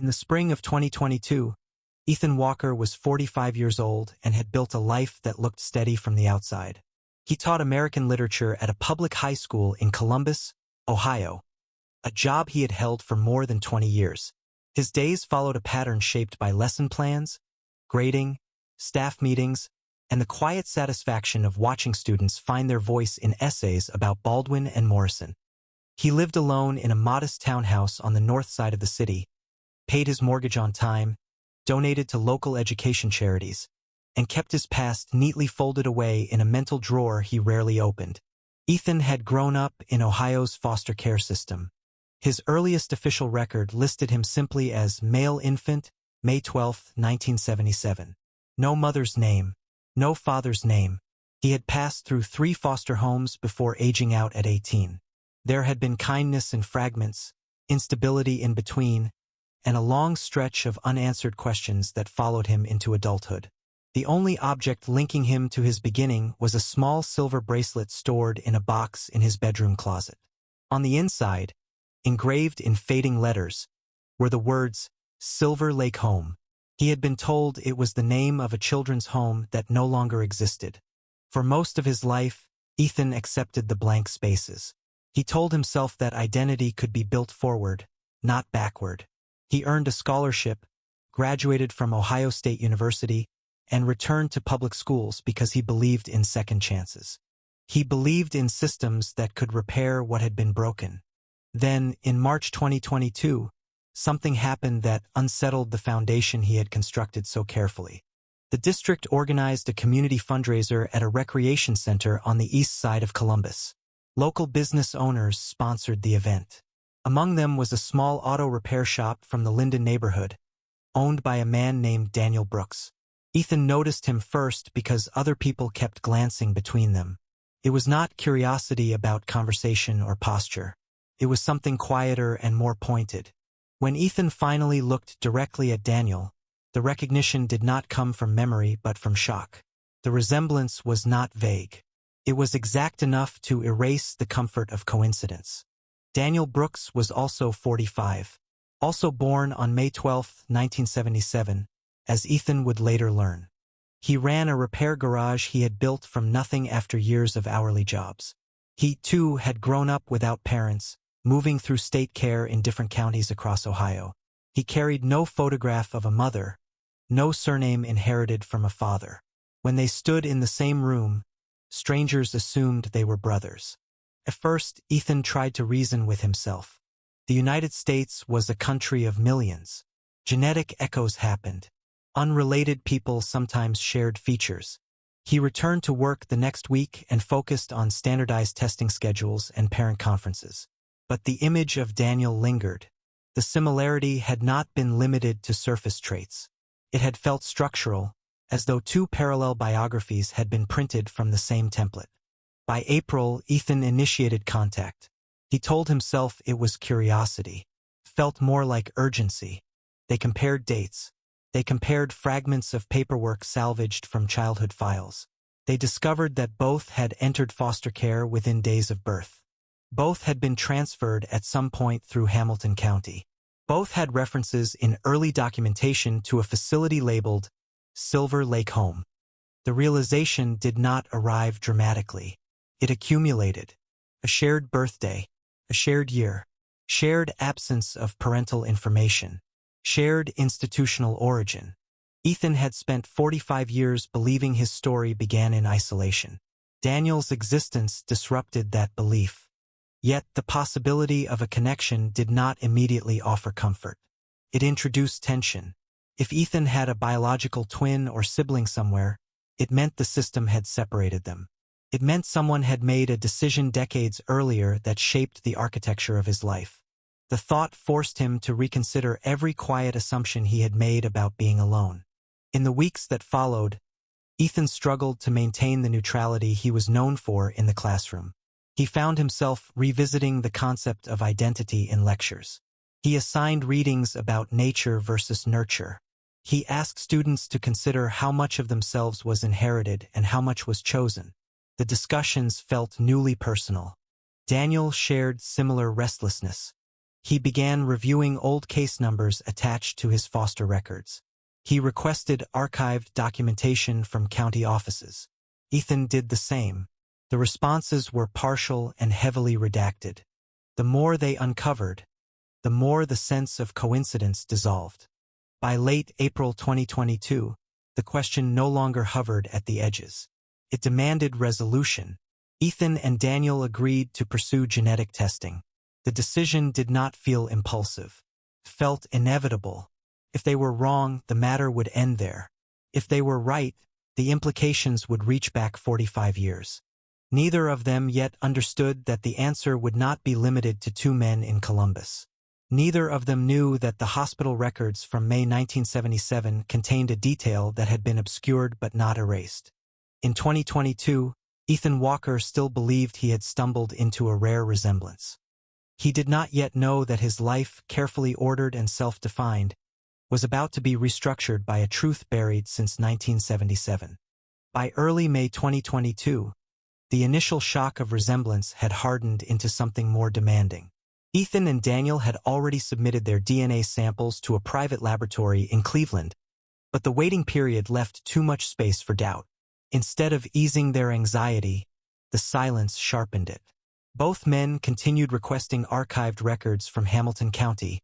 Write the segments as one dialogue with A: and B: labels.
A: In the spring of 2022, Ethan Walker was 45 years old and had built a life that looked steady from the outside. He taught American literature at a public high school in Columbus, Ohio, a job he had held for more than 20 years. His days followed a pattern shaped by lesson plans, grading, staff meetings, and the quiet satisfaction of watching students find their voice in essays about Baldwin and Morrison. He lived alone in a modest townhouse on the north side of the city, paid his mortgage on time, donated to local education charities, and kept his past neatly folded away in a mental drawer he rarely opened. Ethan had grown up in Ohio's foster care system. His earliest official record listed him simply as male infant, May 12, 1977. No mother's name, no father's name. He had passed through 3 foster homes before aging out at 18. There had been kindness in fragments, instability in between, and a long stretch of unanswered questions that followed him into adulthood. The only object linking him to his beginning was a small silver bracelet stored in a box in his bedroom closet. On the inside, engraved in fading letters, were the words, Silver Lake Home. He had been told it was the name of a children's home that no longer existed. For most of his life, Ethan accepted the blank spaces. He told himself that identity could be built forward, not backward. He earned a scholarship, graduated from Ohio State University, and returned to public schools because he believed in second chances. He believed in systems that could repair what had been broken. Then, in March 2022, something happened that unsettled the foundation he had constructed so carefully. The district organized a community fundraiser at a recreation center on the east side of Columbus. Local business owners sponsored the event. Among them was a small auto repair shop from the Linden neighborhood, owned by a man named Daniel Brooks. Ethan noticed him first because other people kept glancing between them. It was not curiosity about conversation or posture. It was something quieter and more pointed. When Ethan finally looked directly at Daniel, the recognition did not come from memory but from shock. The resemblance was not vague. It was exact enough to erase the comfort of coincidence. Daniel Brooks was also 45, also born on May 12, 1977, as Ethan would later learn. He ran a repair garage he had built from nothing after years of hourly jobs. He, too, had grown up without parents, moving through state care in different counties across Ohio. He carried no photograph of a mother, no surname inherited from a father. When they stood in the same room, strangers assumed they were brothers. At first, Ethan tried to reason with himself. The United States was a country of millions. Genetic echoes happened. Unrelated people sometimes shared features. He returned to work the next week and focused on standardized testing schedules and parent conferences. But the image of Daniel lingered. The similarity had not been limited to surface traits. It had felt structural, as though 2 parallel biographies had been printed from the same template. By April, Ethan initiated contact. He told himself it was curiosity. Felt more like urgency. They compared dates. They compared fragments of paperwork salvaged from childhood files. They discovered that both had entered foster care within days of birth. Both had been transferred at some point through Hamilton County. Both had references in early documentation to a facility labeled Silver Lake Home. The realization did not arrive dramatically. It accumulated. A shared birthday, a shared year, shared absence of parental information, shared institutional origin. Ethan had spent 45 years believing his story began in isolation. Daniel's existence disrupted that belief. Yet the possibility of a connection did not immediately offer comfort. It introduced tension. If Ethan had a biological twin or sibling somewhere, it meant the system had separated them. It meant someone had made a decision decades earlier that shaped the architecture of his life. The thought forced him to reconsider every quiet assumption he had made about being alone. In the weeks that followed, Ethan struggled to maintain the neutrality he was known for in the classroom. He found himself revisiting the concept of identity in lectures. He assigned readings about nature versus nurture. He asked students to consider how much of themselves was inherited and how much was chosen. The discussions felt newly personal. Daniel shared similar restlessness. He began reviewing old case numbers attached to his foster records. He requested archived documentation from county offices. Ethan did the same. The responses were partial and heavily redacted. The more they uncovered, the more the sense of coincidence dissolved. By late April 2022, the question no longer hovered at the edges. It demanded resolution. Ethan and Daniel agreed to pursue genetic testing. The decision did not feel impulsive. It felt inevitable. If they were wrong, the matter would end there. If they were right, the implications would reach back 45 years. Neither of them yet understood that the answer would not be limited to two men in Columbus. Neither of them knew that the hospital records from May 1977 contained a detail that had been obscured but not erased. In 2022, Ethan Walker still believed he had stumbled into a rare resemblance. He did not yet know that his life, carefully ordered and self-defined, was about to be restructured by a truth buried since 1977. By early May 2022, the initial shock of resemblance had hardened into something more demanding. Ethan and Daniel had already submitted their DNA samples to a private laboratory in Cleveland, but the waiting period left too much space for doubt. Instead of easing their anxiety, the silence sharpened it. Both men continued requesting archived records from Hamilton County,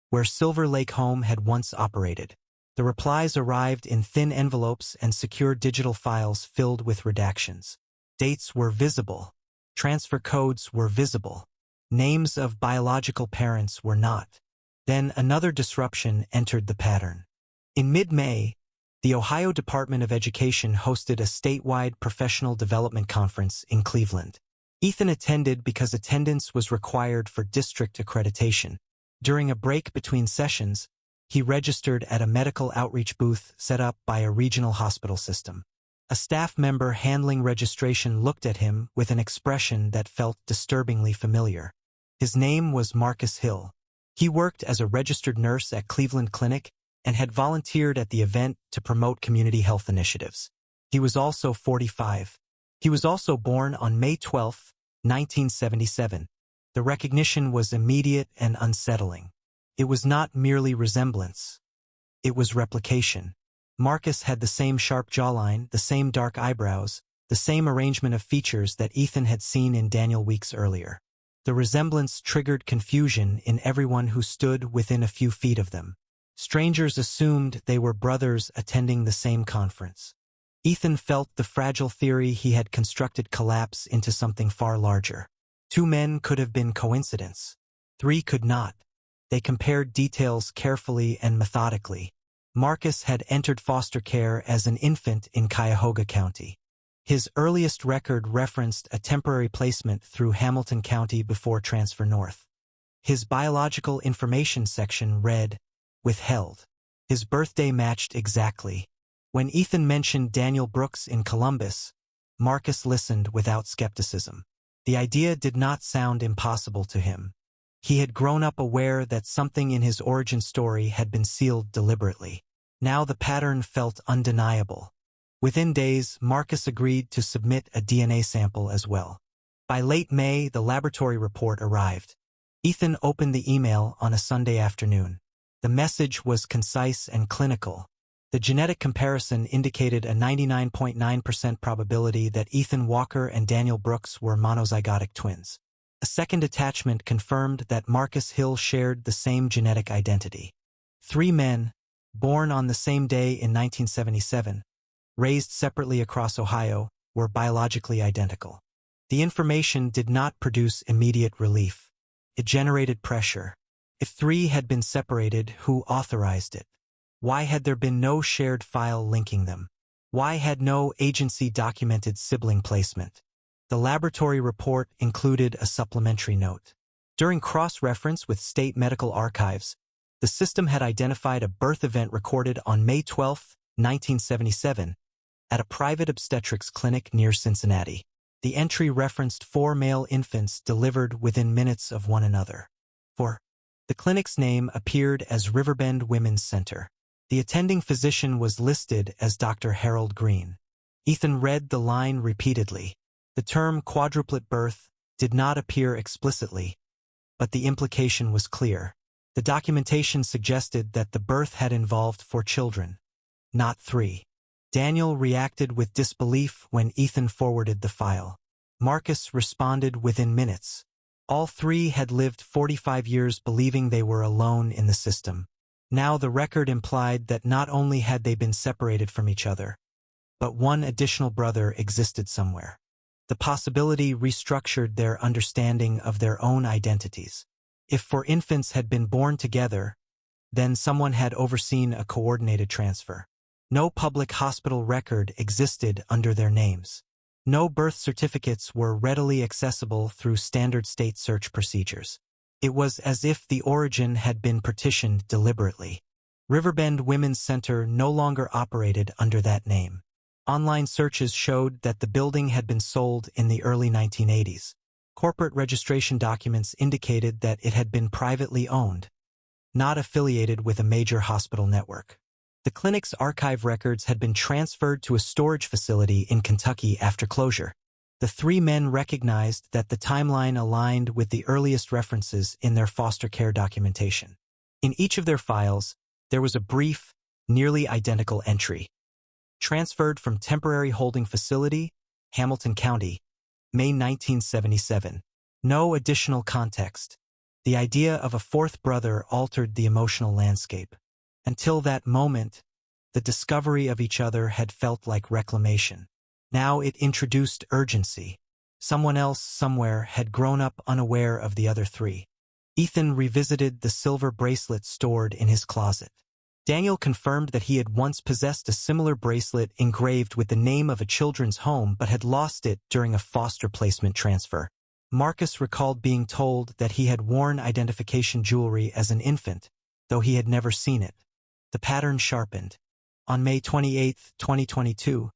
A: where Silver Lake Home had once operated. The replies arrived in thin envelopes and secure digital files filled with redactions. Dates were visible. Transfer codes were visible. Names of biological parents were not. Then another disruption entered the pattern. In mid-May, the Ohio Department of Education hosted a statewide professional development conference in Cleveland. Ethan attended because attendance was required for district accreditation. During a break between sessions, he registered at a medical outreach booth set up by a regional hospital system. A staff member handling registration looked at him with an expression that felt disturbingly familiar. His name was Marcus Hill. He worked as a registered nurse at Cleveland Clinic and had volunteered at the event to promote community health initiatives. He was also 45. He was also born on May 12, 1977. The recognition was immediate and unsettling. It was not merely resemblance. It was replication. Marcus had the same sharp jawline, the same dark eyebrows, the same arrangement of features that Ethan had seen in Daniel weeks earlier. The resemblance triggered confusion in everyone who stood within a few feet of them. Strangers assumed they were brothers attending the same conference. Ethan felt the fragile theory he had constructed collapse into something far larger. Two men could have been coincidence. Three could not. They compared details carefully and methodically. Marcus had entered foster care as an infant in Cuyahoga County. His earliest record referenced a temporary placement through Hamilton County before transfer north. His biological information section read, "Withheld." His birthday matched exactly. When Ethan mentioned Daniel Brooks in Columbus, Marcus listened without skepticism. The idea did not sound impossible to him. He had grown up aware that something in his origin story had been sealed deliberately. Now the pattern felt undeniable. Within days, Marcus agreed to submit a DNA sample as well. By late May, the laboratory report arrived. Ethan opened the email on a Sunday afternoon. The message was concise and clinical. The genetic comparison indicated a 99.9% probability that Ethan Walker and Daniel Brooks were monozygotic twins. A second attachment confirmed that Marcus Hill shared the same genetic identity. Three men, born on the same day in 1977, raised separately across Ohio, were biologically identical. The information did not produce immediate relief. It generated pressure. If three had been separated, who authorized it? Why had there been no shared file linking them? Why had no agency documented sibling placement? The laboratory report included a supplementary note. During cross-reference with state medical archives, the system had identified a birth event recorded on May 12, 1977, at a private obstetrics clinic near Cincinnati. The entry referenced 4 male infants delivered within minutes of one another. The clinic's name appeared as Riverbend Women's Center. The attending physician was listed as Dr. Harold Green. Ethan read the line repeatedly. The term quadruplet birth did not appear explicitly, but the implication was clear. The documentation suggested that the birth had involved 4 children, not 3. Daniel reacted with disbelief when Ethan forwarded the file. Marcus responded within minutes. All 3 had lived 45 years believing they were alone in the system. Now the record implied that not only had they been separated from each other, but one additional brother existed somewhere. The possibility restructured their understanding of their own identities. If 4 infants had been born together, then someone had overseen a coordinated transfer. No public hospital record existed under their names. No birth certificates were readily accessible through standard state search procedures. It was as if the origin had been partitioned deliberately. Riverbend Women's Center no longer operated under that name. Online searches showed that the building had been sold in the early 1980s. Corporate registration documents indicated that it had been privately owned, not affiliated with a major hospital network. The clinic's archive records had been transferred to a storage facility in Kentucky after closure. The 3 men recognized that the timeline aligned with the earliest references in their foster care documentation. In each of their files, there was a brief, nearly identical entry. Transferred from temporary holding facility, Hamilton County, May 1977. No additional context. The idea of a 4th brother altered the emotional landscape. Until that moment, the discovery of each other had felt like reclamation. Now it introduced urgency. Someone else somewhere had grown up unaware of the other 3. Ethan revisited the silver bracelet stored in his closet. Daniel confirmed that he had once possessed a similar bracelet engraved with the name of a children's home but had lost it during a foster placement transfer. Marcus recalled being told that he had worn identification jewelry as an infant, though he had never seen it. The pattern sharpened. On May 28, 2022,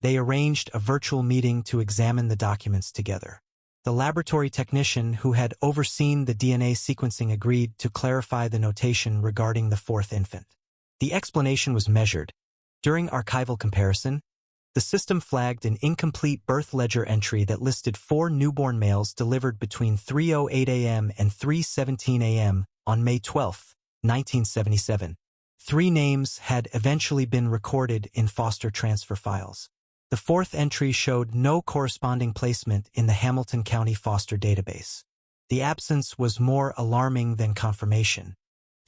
A: they arranged a virtual meeting to examine the documents together. The laboratory technician who had overseen the DNA sequencing agreed to clarify the notation regarding the 4th infant. The explanation was measured. During archival comparison, the system flagged an incomplete birth ledger entry that listed 4 newborn males delivered between 3:08 a.m. and 3:17 a.m. on May 12, 1977. 3 names had eventually been recorded in foster transfer files. The 4th entry showed no corresponding placement in the Hamilton County foster database. The absence was more alarming than confirmation.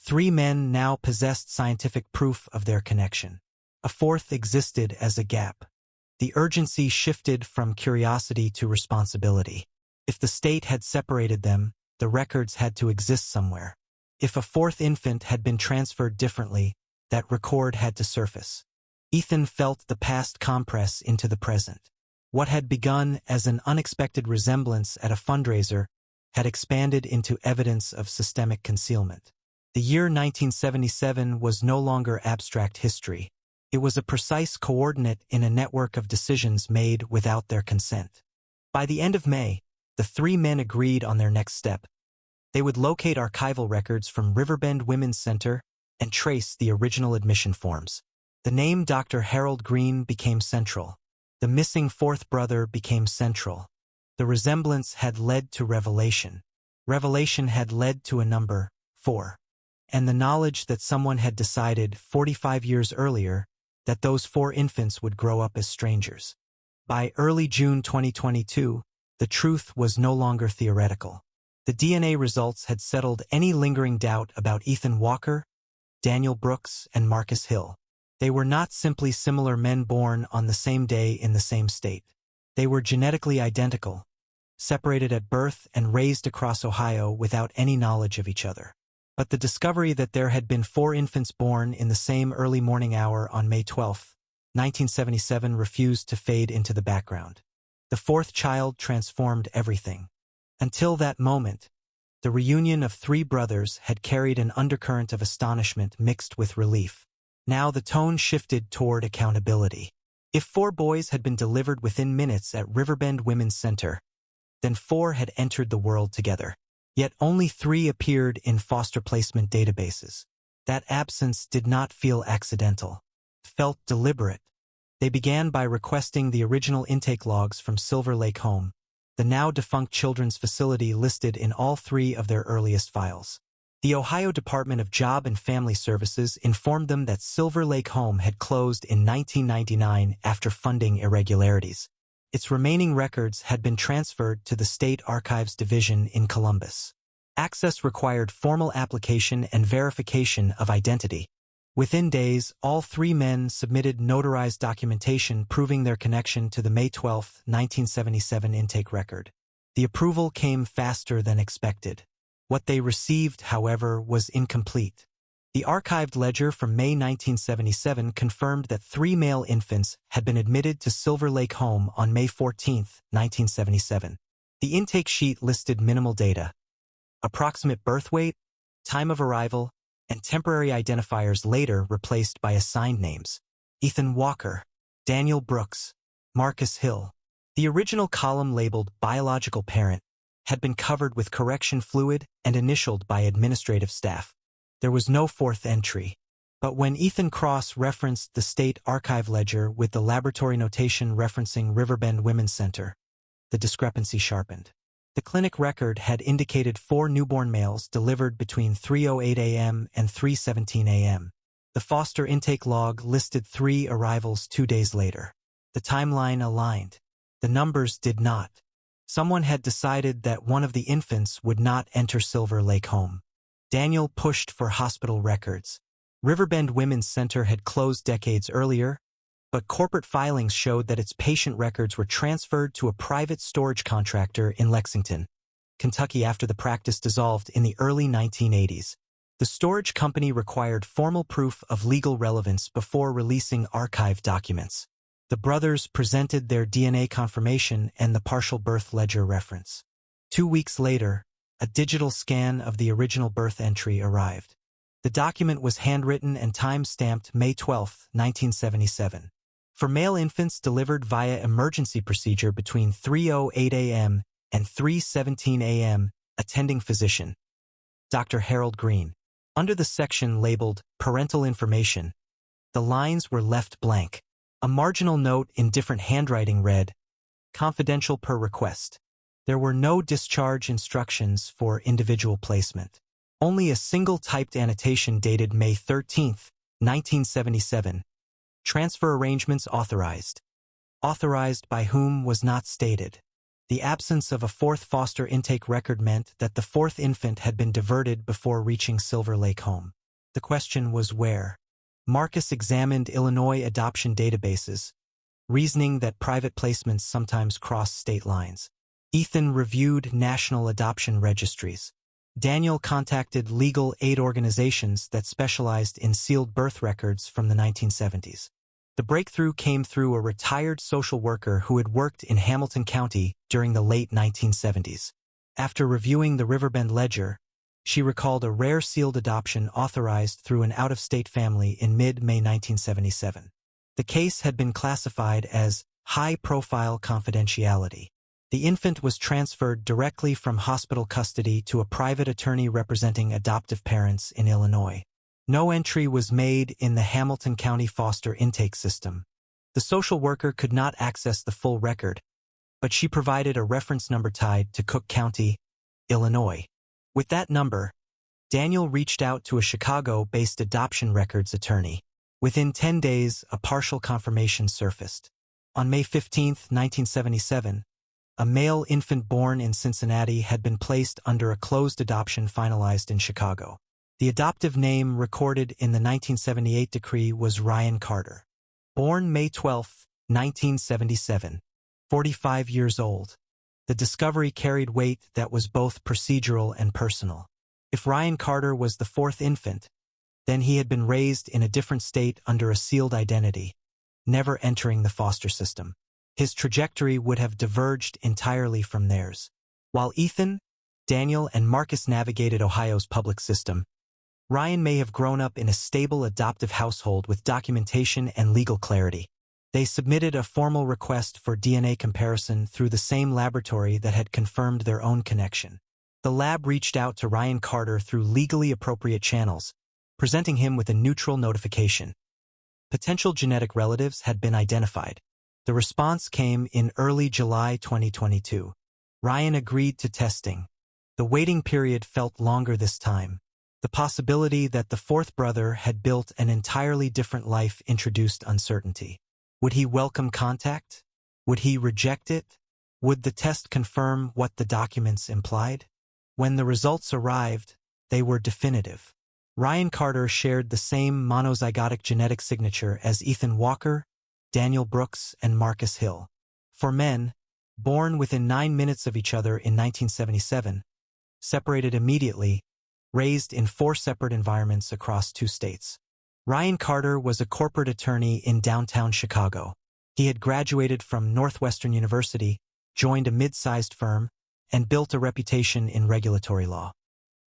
A: 3 men now possessed scientific proof of their connection. A 4th existed as a gap. The urgency shifted from curiosity to responsibility. If the state had separated them, the records had to exist somewhere. If a 4th infant had been transferred differently, that record had to surface. Ethan felt the past compress into the present. What had begun as an unexpected resemblance at a fundraiser had expanded into evidence of systemic concealment. The year 1977 was no longer abstract history. It was a precise coordinate in a network of decisions made without their consent. By the end of May, the 3 men agreed on their next step. They would locate archival records from Riverbend Women's Center and trace the original admission forms. The name Dr. Harold Green became central. The missing 4th brother became central. The resemblance had led to revelation. Revelation had led to a number, 4. And the knowledge that someone had decided 45 years earlier that those 4 infants would grow up as strangers. By early June 2022, the truth was no longer theoretical. The DNA results had settled any lingering doubt about Ethan Walker, Daniel Brooks, and Marcus Hill. They were not simply similar men born on the same day in the same state. They were genetically identical, separated at birth and raised across Ohio without any knowledge of each other. But the discovery that there had been 4 infants born in the same early morning hour on May 12, 1977 refused to fade into the background. The 4th child transformed everything. Until that moment, the reunion of 3 brothers had carried an undercurrent of astonishment mixed with relief. Now the tone shifted toward accountability. If 4 boys had been delivered within minutes at Riverbend Women's Center, then 4 had entered the world together. Yet only 3 appeared in foster placement databases. That absence did not feel accidental. It felt deliberate. They began by requesting the original intake logs from Silver Lake Home, the now-defunct children's facility listed in all three of their earliest files. The Ohio Department of Job and Family Services informed them that Silver Lake Home had closed in 1999 after funding irregularities. Its remaining records had been transferred to the State Archives Division in Columbus. Access required formal application and verification of identity. Within days, all three men submitted notarized documentation proving their connection to the May 12, 1977 intake record. The approval came faster than expected. What they received, however, was incomplete. The archived ledger from May 1977 confirmed that 3 male infants had been admitted to Silver Lake Home on May 14, 1977. The intake sheet listed minimal data: approximate birth weight, time of arrival, and temporary identifiers later replaced by assigned names: Ethan Walker, Daniel Brooks, Marcus Hill. The original column labeled biological parent had been covered with correction fluid and initialed by administrative staff. There was no fourth entry. But when Ethan Cross referenced the state archive ledger with the laboratory notation referencing Riverbend Women's Center, the discrepancy sharpened. The clinic record had indicated 4 newborn males delivered between 3:08 a.m. and 3:17 a.m. The foster intake log listed 3 arrivals 2 days later. The timeline aligned. The numbers did not. Someone had decided that one of the infants would not enter Silver Lake Home. Daniel pushed for hospital records. Riverbend Women's Center had closed decades earlier, but corporate filings showed that its patient records were transferred to a private storage contractor in Lexington, Kentucky after the practice dissolved in the early 1980s. The storage company required formal proof of legal relevance before releasing archived documents. The brothers presented their DNA confirmation and the partial birth ledger reference. 2 weeks later, a digital scan of the original birth entry arrived. The document was handwritten and time-stamped May 12, 1977. For male infants delivered via emergency procedure between 3:08 a.m. and 3:17 a.m., attending physician, Dr. Harold Green. Under the section labeled Parental Information, the lines were left blank. A marginal note in different handwriting read, "Confidential per request." There were no discharge instructions for individual placement. Only a single typed annotation dated May 13, 1977. Transfer arrangements authorized. Authorized by whom was not stated. The absence of a 4th foster intake record meant that the 4th infant had been diverted before reaching Silver Lake Home. The question was where. Marcus examined Illinois adoption databases, reasoning that private placements sometimes cross state lines. Ethan reviewed national adoption registries. Daniel contacted legal aid organizations that specialized in sealed birth records from the 1970s. The breakthrough came through a retired social worker who had worked in Hamilton County during the late 1970s. After reviewing the Riverbend ledger, she recalled a rare sealed adoption authorized through an out-of-state family in mid-May 1977. The case had been classified as high-profile confidentiality. The infant was transferred directly from hospital custody to a private attorney representing adoptive parents in Illinois. No entry was made in the Hamilton County foster intake system. The social worker could not access the full record, but she provided a reference number tied to Cook County, Illinois. With that number, Daniel reached out to a Chicago-based adoption records attorney. Within 10 days, a partial confirmation surfaced. On May 15, 1977, a male infant born in Cincinnati had been placed under a closed adoption finalized in Chicago. The adoptive name recorded in the 1978 decree was Ryan Carter. Born May 12, 1977, 45 years old. The discovery carried weight that was both procedural and personal. If Ryan Carter was the 4th infant, then he had been raised in a different state under a sealed identity, never entering the foster system. His trajectory would have diverged entirely from theirs. While Ethan, Daniel, and Marcus navigated Ohio's public system, Ryan may have grown up in a stable adoptive household with documentation and legal clarity. They submitted a formal request for DNA comparison through the same laboratory that had confirmed their own connection. The lab reached out to Ryan Carter through legally appropriate channels, presenting him with a neutral notification. Potential genetic relatives had been identified. The response came in early July 2022. Ryan agreed to testing. The waiting period felt longer this time. The possibility that the fourth brother had built an entirely different life introduced uncertainty. Would he welcome contact? Would he reject it? Would the test confirm what the documents implied? When the results arrived, they were definitive. Ryan Carter shared the same monozygotic genetic signature as Ethan Walker, Daniel Brooks, and Marcus Hill. For men, born within 9 minutes of each other in 1977, separated immediately, raised in 4 separate environments across 2 states. Ryan Carter was a corporate attorney in downtown Chicago. He had graduated from Northwestern University, joined a mid-sized firm, and built a reputation in regulatory law.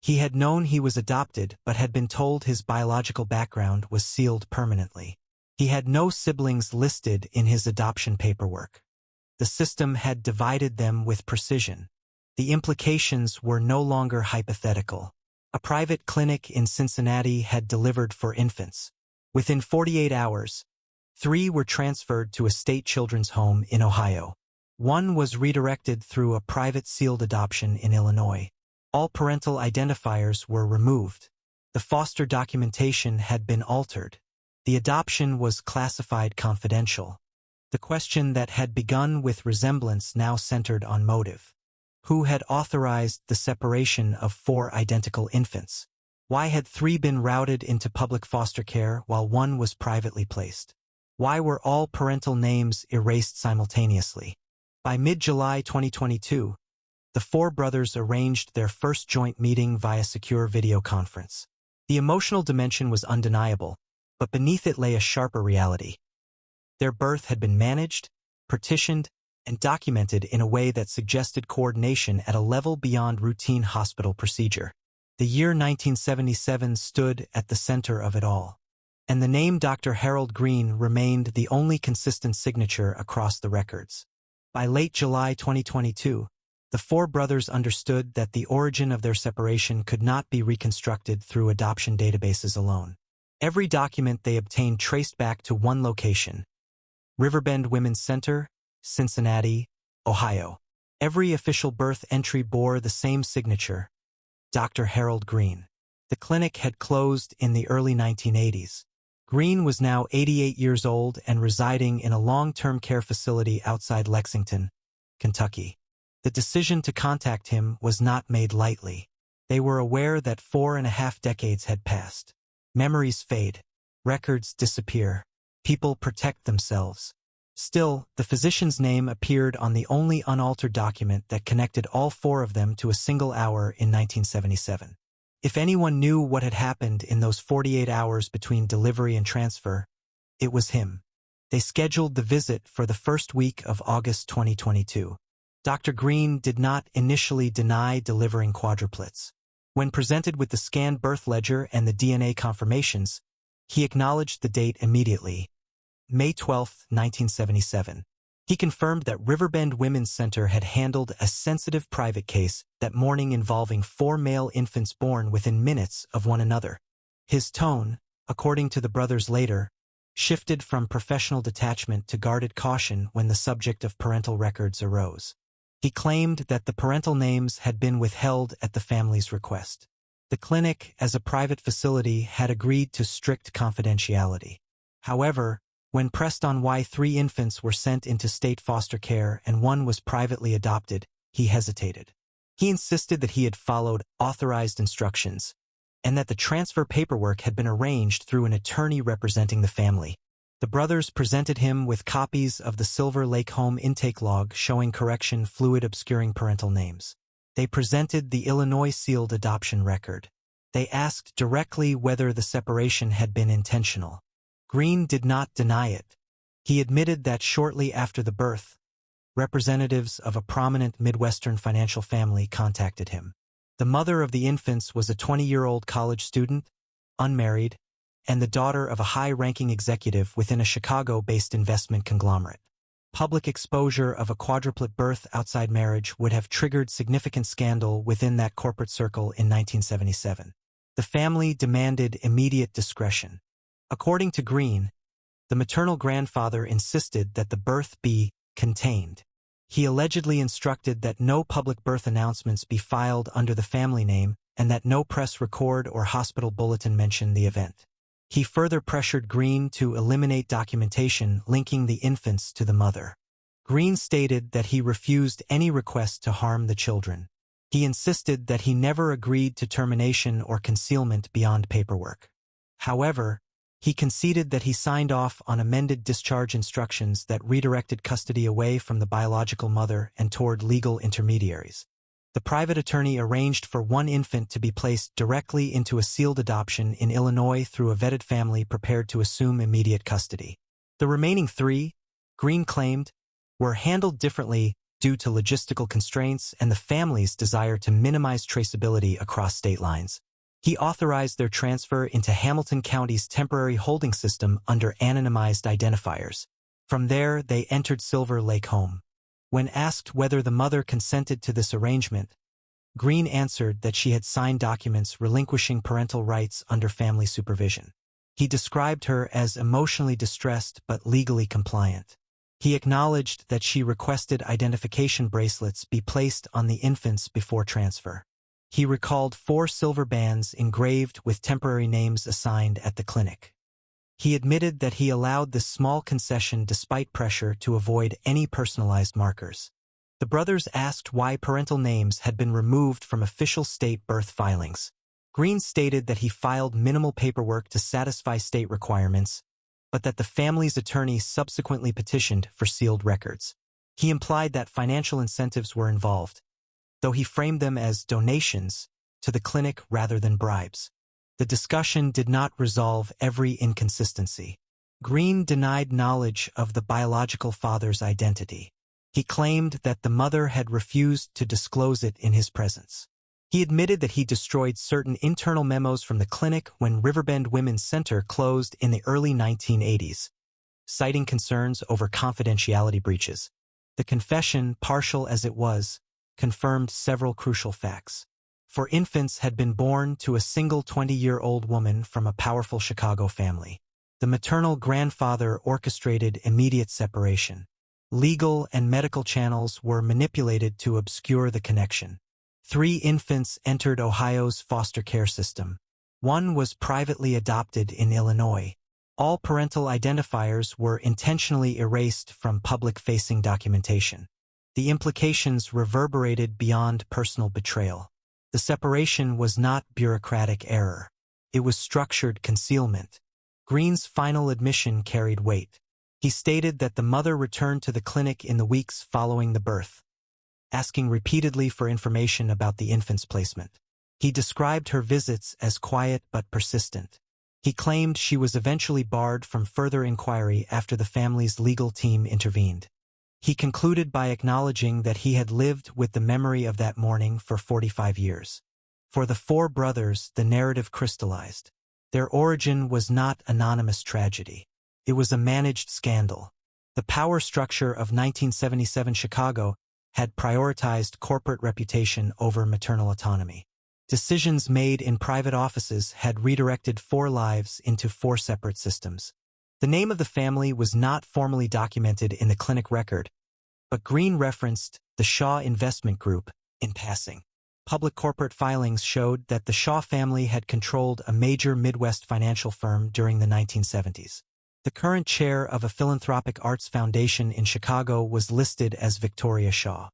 A: He had known he was adopted but had been told his biological background was sealed permanently. He had no siblings listed in his adoption paperwork. The system had divided them with precision. The implications were no longer hypothetical. A private clinic in Cincinnati had delivered 4 infants. Within 48 hours, 3 were transferred to a state children's home in Ohio. 1 was redirected through a private sealed adoption in Illinois. All parental identifiers were removed. The foster documentation had been altered. The adoption was classified confidential. The question that had begun with resemblance now centered on motive. Who had authorized the separation of 4 identical infants? Why had 3 been routed into public foster care while 1 was privately placed? Why were all parental names erased simultaneously? By mid-July 2022, the 4 brothers arranged their first joint meeting via secure video conference. The emotional dimension was undeniable, but beneath it lay a sharper reality. Their birth had been managed, partitioned, and documented in a way that suggested coordination at a level beyond routine hospital procedure. The year 1977 stood at the center of it all, and the name Dr. Harold Green remained the only consistent signature across the records. By late July 2022, the 4 brothers understood that the origin of their separation could not be reconstructed through adoption databases alone. Every document they obtained traced back to one location: Riverbend Women's Center, Cincinnati, Ohio. Every official birth entry bore the same signature: Dr. Harold Green. The clinic had closed in the early 1980s. Green was now 88 years old and residing in a long-term care facility outside Lexington, Kentucky. The decision to contact him was not made lightly. They were aware that 4.5 decades had passed. Memories fade. Records disappear. People protect themselves. Still, the physician's name appeared on the only unaltered document that connected all 4 of them to a single hour in 1977. If anyone knew what had happened in those 48 hours between delivery and transfer, it was him. They scheduled the visit for the first week of August 2022. Dr. Green did not initially deny delivering quadruplets. When presented with the scanned birth ledger and the DNA confirmations, he acknowledged the date immediately: May 12, 1977. He confirmed that Riverbend Women's Center had handled a sensitive private case that morning involving 4 male infants born within minutes of one another. His tone, according to the brothers later, shifted from professional detachment to guarded caution when the subject of parental records arose. He claimed that the parental names had been withheld at the family's request. The clinic, as a private facility, had agreed to strict confidentiality. However, when pressed on why 3 infants were sent into state foster care and 1 was privately adopted, he hesitated. He insisted that he had followed authorized instructions, and that the transfer paperwork had been arranged through an attorney representing the family. The brothers presented him with copies of the Silver Lake home intake log showing correction fluid obscuring parental names. They presented the Illinois sealed adoption record. They asked directly whether the separation had been intentional. Green did not deny it. He admitted that shortly after the birth, representatives of a prominent Midwestern financial family contacted him. The mother of the infants was a 20-year-old college student, unmarried, and the daughter of a high-ranking executive within a Chicago-based investment conglomerate. Public exposure of a quadruplet birth outside marriage would have triggered significant scandal within that corporate circle in 1977. The family demanded immediate discretion. According to Green, the maternal grandfather insisted that the birth be contained. He allegedly instructed that no public birth announcements be filed under the family name and that no press record or hospital bulletin mention the event. He further pressured Green to eliminate documentation linking the infants to the mother. Green stated that he refused any request to harm the children. He insisted that he never agreed to termination or concealment beyond paperwork. However, he conceded that he signed off on amended discharge instructions that redirected custody away from the biological mother and toward legal intermediaries. The private attorney arranged for one infant to be placed directly into a sealed adoption in Illinois through a vetted family prepared to assume immediate custody. The remaining three, Green claimed, were handled differently due to logistical constraints and the family's desire to minimize traceability across state lines. He authorized their transfer into Hamilton County's temporary holding system under anonymized identifiers. From there, they entered Silver Lake home. When asked whether the mother consented to this arrangement, Green answered that she had signed documents relinquishing parental rights under family supervision. He described her as emotionally distressed but legally compliant. He acknowledged that she requested identification bracelets be placed on the infants before transfer. He recalled 4 silver bands engraved with temporary names assigned at the clinic. He admitted that he allowed this small concession despite pressure to avoid any personalized markers. The brothers asked why parental names had been removed from official state birth filings. Green stated that he filed minimal paperwork to satisfy state requirements, but that the family's attorney subsequently petitioned for sealed records. He implied that financial incentives were involved, though he framed them as donations to the clinic rather than bribes. The discussion did not resolve every inconsistency. Green denied knowledge of the biological father's identity. He claimed that the mother had refused to disclose it in his presence. He admitted that he destroyed certain internal memos from the clinic when Riverbend Women's Center closed in the early 1980s, citing concerns over confidentiality breaches. The confession, partial as it was, confirmed several crucial facts. 4 infants had been born to a single 20-year-old woman from a powerful Chicago family. The maternal grandfather orchestrated immediate separation. Legal and medical channels were manipulated to obscure the connection. 3 infants entered Ohio's foster care system. 1 was privately adopted in Illinois. All parental identifiers were intentionally erased from public-facing documentation. The implications reverberated beyond personal betrayal. The separation was not bureaucratic error. It was structured concealment. Green's final admission carried weight. He stated that the mother returned to the clinic in the weeks following the birth, asking repeatedly for information about the infant's placement. He described her visits as quiet but persistent. He claimed she was eventually barred from further inquiry after the family's legal team intervened. He concluded by acknowledging that he had lived with the memory of that morning for 45 years. For the 4 brothers, the narrative crystallized. Their origin was not anonymous tragedy. It was a managed scandal. The power structure of 1977 Chicago had prioritized corporate reputation over maternal autonomy. Decisions made in private offices had redirected 4 lives into 4 separate systems. The name of the family was not formally documented in the clinic record, but Green referenced the Shaw Investment Group in passing. Public corporate filings showed that the Shaw family had controlled a major Midwest financial firm during the 1970s. The current chair of a philanthropic arts foundation in Chicago was listed as Victoria Shaw.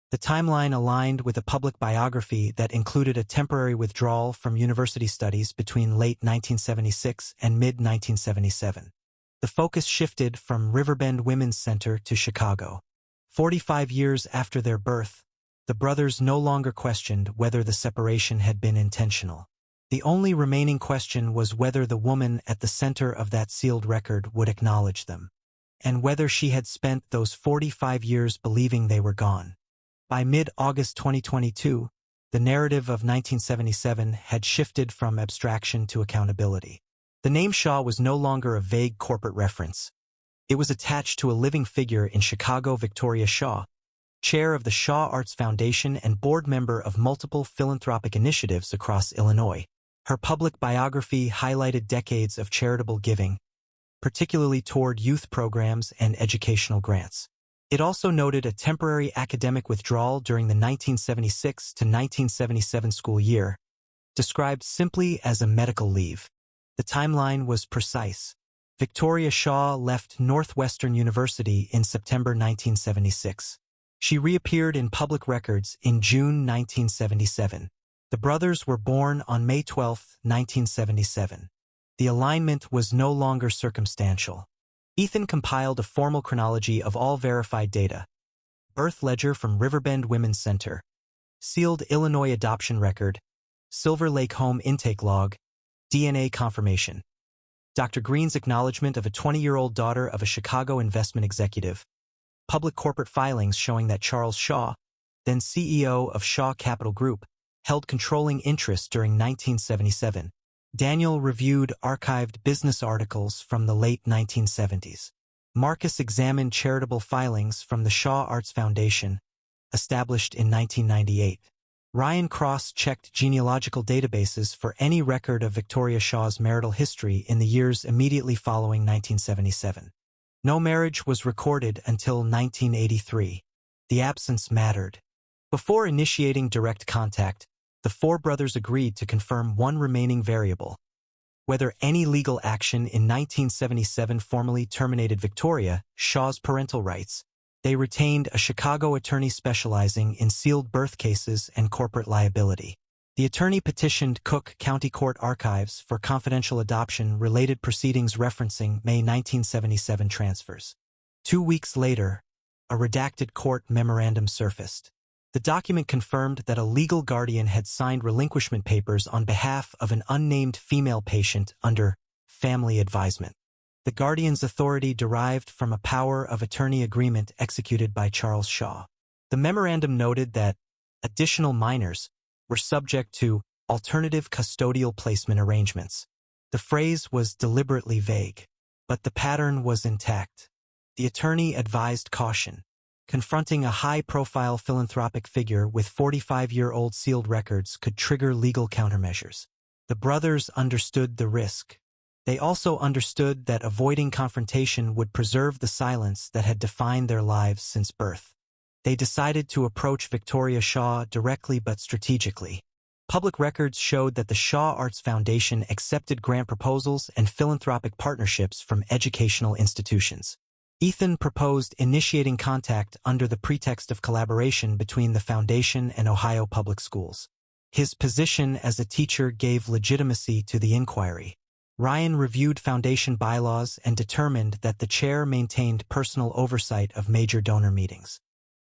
A: The timeline aligned with a public biography that included a temporary withdrawal from university studies between late 1976 and mid-1977. The focus shifted from Riverbend Women's Center to Chicago. 45 years after their birth, the brothers no longer questioned whether the separation had been intentional. The only remaining question was whether the woman at the center of that sealed record would acknowledge them, and whether she had spent those 45 years believing they were gone. By mid-August 2022, the narrative of 1977 had shifted from abstraction to accountability. The name Shaw was no longer a vague corporate reference. It was attached to a living figure in Chicago, Victoria Shaw, chair of the Shaw Arts Foundation and board member of multiple philanthropic initiatives across Illinois. Her public biography highlighted decades of charitable giving, particularly toward youth programs and educational grants. It also noted a temporary academic withdrawal during the 1976 to 1977 school year, described simply as a medical leave. The timeline was precise. Victoria Shaw left Northwestern University in September 1976. She reappeared in public records in June 1977. The brothers were born on May 12, 1977. The alignment was no longer circumstantial. Ethan compiled a formal chronology of all verified data. Birth ledger from Riverbend Women's Center. Sealed Illinois adoption record. Silver Lake home intake log. DNA confirmation. Dr. Green's acknowledgement of a 20-year-old daughter of a Chicago investment executive. Public corporate filings showing that Charles Shaw, then CEO of Shaw Capital Group, held controlling interest during 1977. Daniel reviewed archived business articles from the late 1970s. Marcus examined charitable filings from the Shaw Arts Foundation, established in 1998. Ryan cross-checked genealogical databases for any record of Victoria Shaw's marital history in the years immediately following 1977. No marriage was recorded until 1983. The absence mattered. Before initiating direct contact, the four brothers agreed to confirm one remaining variable: whether any legal action in 1977 formally terminated Victoria Shaw's parental rights. They retained a Chicago attorney specializing in sealed birth cases and corporate liability. The attorney petitioned Cook County Court Archives for confidential adoption-related proceedings referencing May 1977 transfers. 2 weeks later, a redacted court memorandum surfaced. The document confirmed that a legal guardian had signed relinquishment papers on behalf of an unnamed female patient under family advisement. The guardian's authority derived from a power of attorney agreement executed by Charles Shaw. The memorandum noted that additional minors were subject to alternative custodial placement arrangements. The phrase was deliberately vague, but the pattern was intact. The attorney advised caution. Confronting a high-profile philanthropic figure with 45-year-old sealed records could trigger legal countermeasures. The brothers understood the risk. They also understood that avoiding confrontation would preserve the silence that had defined their lives since birth. They decided to approach Victoria Shaw directly but strategically. Public records showed that the Shaw Arts Foundation accepted grant proposals and philanthropic partnerships from educational institutions. Ethan proposed initiating contact under the pretext of collaboration between the foundation and Ohio public schools. His position as a teacher gave legitimacy to the inquiry. Ryan reviewed foundation bylaws and determined that the chair maintained personal oversight of major donor meetings.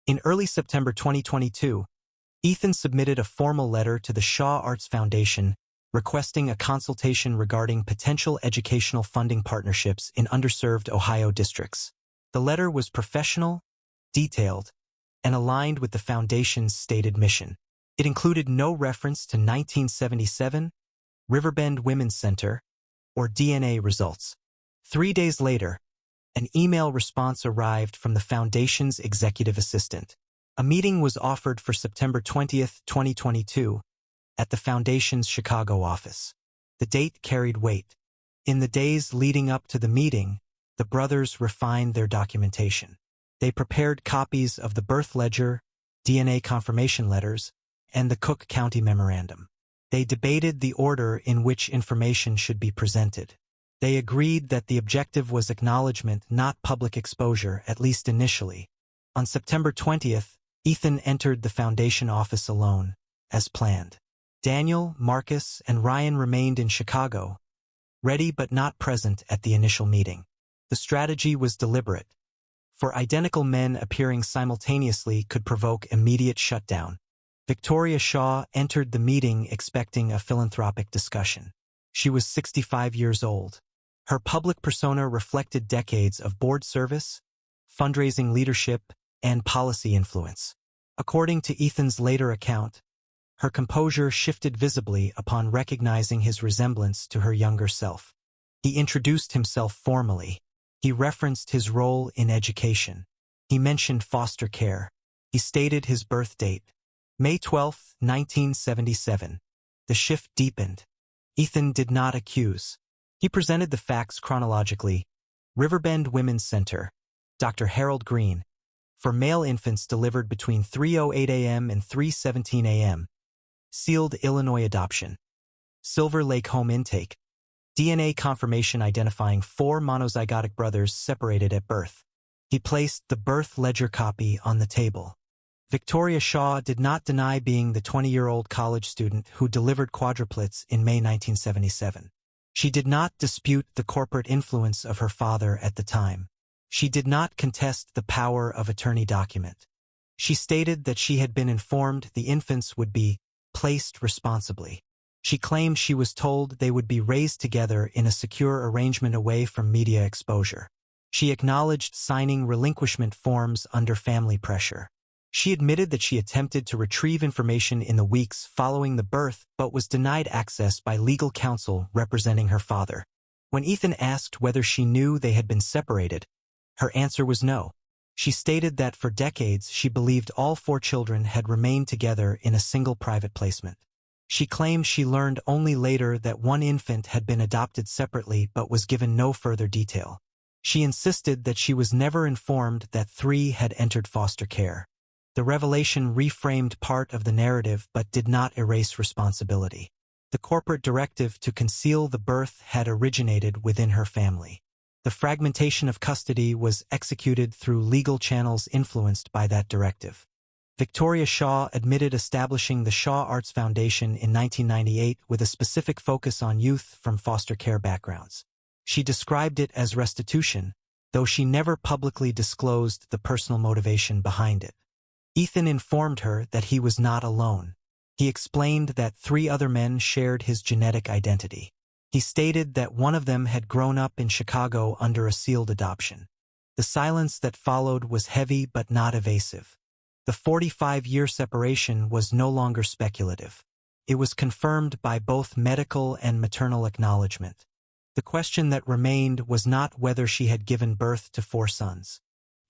A: In early September 2022, Ethan submitted a formal letter to the Shaw Arts Foundation requesting a consultation regarding potential educational funding partnerships in underserved Ohio districts. The letter was professional, detailed, and aligned with the foundation's stated mission. It included no reference to 1977, Riverbend Women's Center, or DNA results. 3 days later, an email response arrived from the foundation's executive assistant. A meeting was offered for September 20, 2022, at the foundation's Chicago office. The date carried weight. In the days leading up to the meeting, the brothers refined their documentation. They prepared copies of the birth ledger, DNA confirmation letters, and the Cook County Memorandum. They debated the order in which information should be presented. They agreed that the objective was acknowledgement, not public exposure, at least initially. On September 20th, Ethan entered the foundation office alone, as planned. Daniel, Marcus, and Ryan remained in Chicago, ready but not present at the initial meeting. The strategy was deliberate, for identical men appearing simultaneously could provoke immediate shutdown. Victoria Shaw entered the meeting expecting a philanthropic discussion. She was 65 years old. Her public persona reflected decades of board service, fundraising leadership, and policy influence. According to Ethan's later account, her composure shifted visibly upon recognizing his resemblance to her younger self. He introduced himself formally. He referenced his role in education. He mentioned foster care. He stated his birth date, May 12, 1977. The shift deepened. Ethan did not accuse. He presented the facts chronologically. Riverbend Women's Center. Dr. Harold Green, for male infants delivered between 3:08 a.m. and 3:17 a.m. Sealed Illinois adoption. Silver Lake home intake. DNA confirmation identifying 4 monozygotic brothers separated at birth. He placed the birth ledger copy on the table. Victoria Shaw did not deny being the 20-year-old college student who delivered quadruplets in May 1977. She did not dispute the corporate influence of her father at the time. She did not contest the power of attorney document. She stated that she had been informed the infants would be placed responsibly. She claimed she was told they would be raised together in a secure arrangement away from media exposure. She acknowledged signing relinquishment forms under family pressure. She admitted that she attempted to retrieve information in the weeks following the birth but was denied access by legal counsel representing her father. When Ethan asked whether she knew they had been separated, her answer was no. She stated that for decades she believed all 4 children had remained together in a single private placement. She claimed she learned only later that one infant had been adopted separately but was given no further detail. She insisted that she was never informed that 3 had entered foster care. The revelation reframed part of the narrative but did not erase responsibility. The corporate directive to conceal the birth had originated within her family. The fragmentation of custody was executed through legal channels influenced by that directive. Victoria Shaw admitted establishing the Shaw Arts Foundation in 1998 with a specific focus on youth from foster care backgrounds. She described it as restitution, though she never publicly disclosed the personal motivation behind it. Ethan informed her that he was not alone. He explained that 3 other men shared his genetic identity. He stated that one of them had grown up in Chicago under a sealed adoption. The silence that followed was heavy but not evasive. The 45-year separation was no longer speculative. It was confirmed by both medical and maternal acknowledgement. The question that remained was not whether she had given birth to 4 sons.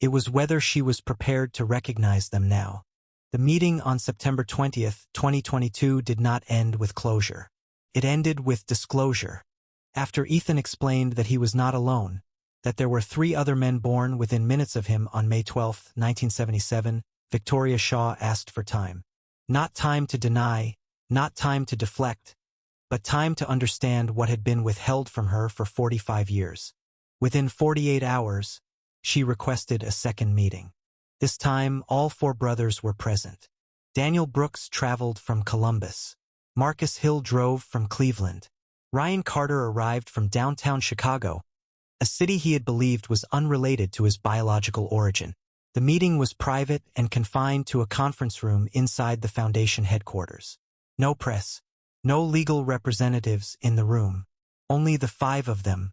A: It was whether she was prepared to recognize them now. The meeting on September 20, 2022 did not end with closure. It ended with disclosure. After Ethan explained that he was not alone, that there were 3 other men born within minutes of him on May 12, 1977, Victoria Shaw asked for time. Not time to deny, not time to deflect, but time to understand what had been withheld from her for 45 years. Within 48 hours, she requested a second meeting. This time, all 4 brothers were present. Daniel Brooks traveled from Columbus. Marcus Hill drove from Cleveland. Ryan Carter arrived from downtown Chicago, a city he had believed was unrelated to his biological origin. The meeting was private and confined to a conference room inside the foundation headquarters. No press, no legal representatives in the room, only the 5 of them.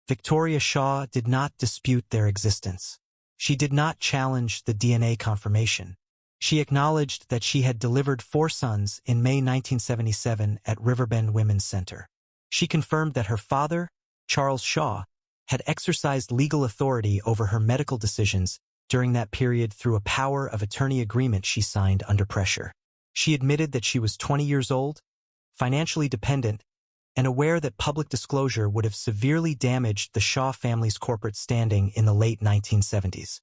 A: Victoria Shaw did not dispute their existence. She did not challenge the DNA confirmation. She acknowledged that she had delivered 4 sons in May 1977 at Riverbend Women's Center. She confirmed that her father, Charles Shaw, had exercised legal authority over her medical decisions during that period through a power of attorney agreement she signed under pressure. She admitted that she was 20 years old, financially dependent, and aware that public disclosure would have severely damaged the Shaw family's corporate standing in the late 1970s.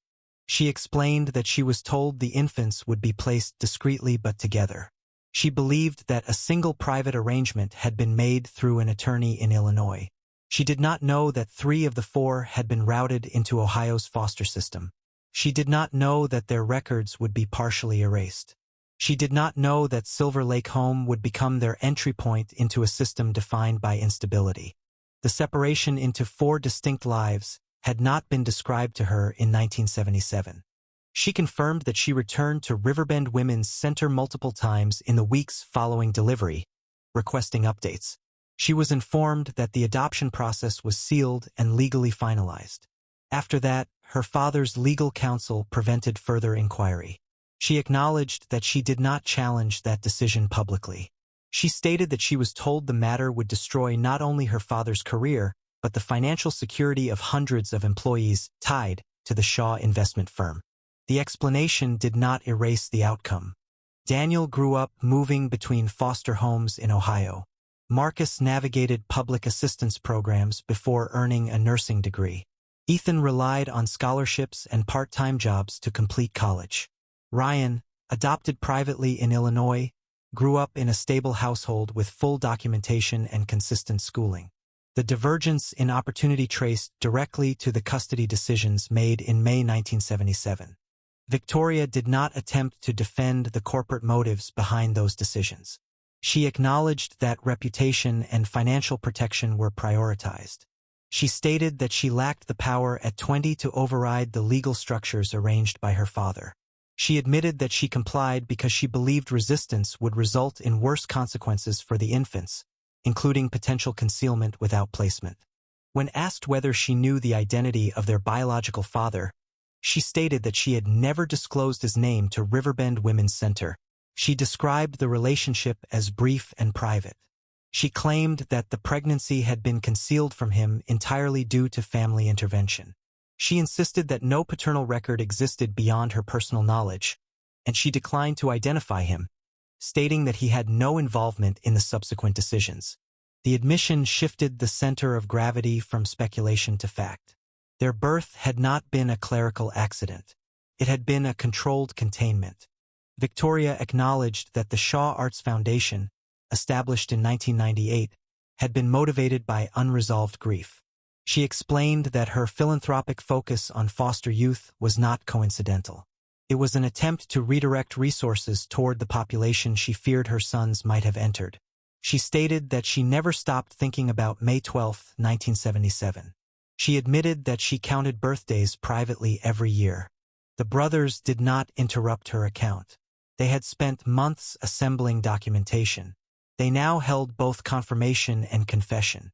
A: She explained that she was told the infants would be placed discreetly but together. She believed that a single private arrangement had been made through an attorney in Illinois. She did not know that 3 of the 4 had been routed into Ohio's foster system. She did not know that their records would be partially erased. She did not know that Silver Lake Home would become their entry point into a system defined by instability. The separation into 4 distinct lives had not been described to her in 1977. She confirmed that she returned to Riverbend Women's Center multiple times in the weeks following delivery, requesting updates. She was informed that the adoption process was sealed and legally finalized. After that, her father's legal counsel prevented further inquiry. She acknowledged that she did not challenge that decision publicly. She stated that she was told the matter would destroy not only her father's career, but the financial security of hundreds of employees tied to the Shaw investment firm. The explanation did not erase the outcome. Daniel grew up moving between foster homes in Ohio. Marcus navigated public assistance programs before earning a nursing degree. Ethan relied on scholarships and part-time jobs to complete college. Ryan, adopted privately in Illinois, grew up in a stable household with full documentation and consistent schooling. The divergence in opportunity traced directly to the custody decisions made in May 1977. Victoria did not attempt to defend the corporate motives behind those decisions. She acknowledged that reputation and financial protection were prioritized. She stated that she lacked the power at 20 to override the legal structures arranged by her father. She admitted that she complied because she believed resistance would result in worse consequences for the infants, including potential concealment without placement. When asked whether she knew the identity of their biological father, she stated that she had never disclosed his name to Riverbend Women's Center. She described the relationship as brief and private. She claimed that the pregnancy had been concealed from him entirely due to family intervention. She insisted that no paternal record existed beyond her personal knowledge, and she declined to identify him, stating that he had no involvement in the subsequent decisions. The admission shifted the center of gravity from speculation to fact. Their birth had not been a clerical accident. It had been a controlled containment. Victoria acknowledged that the Shaw Arts Foundation, established in 1998, had been motivated by unresolved grief. She explained that her philanthropic focus on foster youth was not coincidental. It was an attempt to redirect resources toward the population she feared her sons might have entered. She stated that she never stopped thinking about May 12, 1977. She admitted that she counted birthdays privately every year. The brothers did not interrupt her account. They had spent months assembling documentation. They now held both confirmation and confession.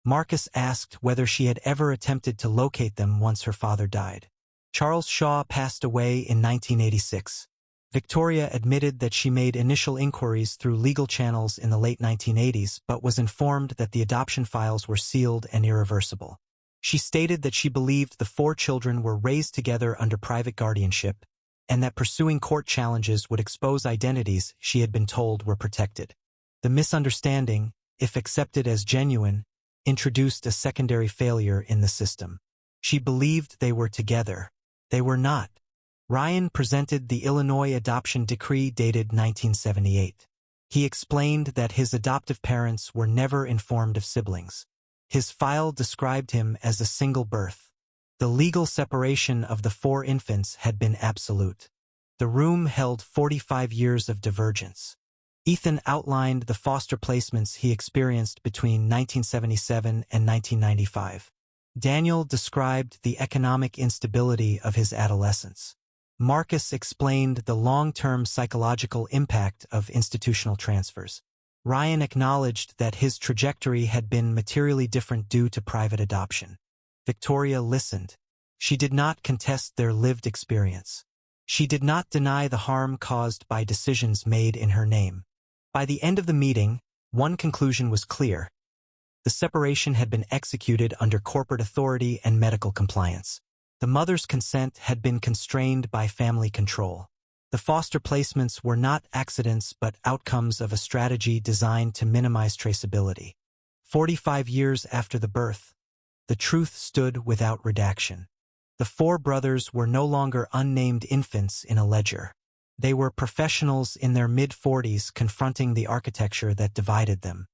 A: Marcus asked whether she had ever attempted to locate them once her father died. Charles Shaw passed away in 1986. Victoria admitted that she made initial inquiries through legal channels in the late 1980s but was informed that the adoption files were sealed and irreversible. She stated that she believed the 4 children were raised together under private guardianship and that pursuing court challenges would expose identities she had been told were protected. The misunderstanding, if accepted as genuine, introduced a secondary failure in the system. She believed they were together. They were not. Ryan presented the Illinois adoption decree dated 1978. He explained that his adoptive parents were never informed of siblings. His file described him as a single birth. The legal separation of the 4 infants had been absolute. The room held 45 years of divergence. Ethan outlined the foster placements he experienced between 1977 and 1995. Daniel described the economic instability of his adolescence. Marcus explained the long-term psychological impact of institutional transfers. Ryan acknowledged that his trajectory had been materially different due to private adoption. Victoria listened. She did not contest their lived experience. She did not deny the harm caused by decisions made in her name. By the end of the meeting, one conclusion was clear. The separation had been executed under corporate authority and medical compliance. The mother's consent had been constrained by family control. The foster placements were not accidents but outcomes of a strategy designed to minimize traceability. 45 years after the birth, the truth stood without redaction. The 4 brothers were no longer unnamed infants in a ledger. They were professionals in their mid-40s confronting the architecture that divided them.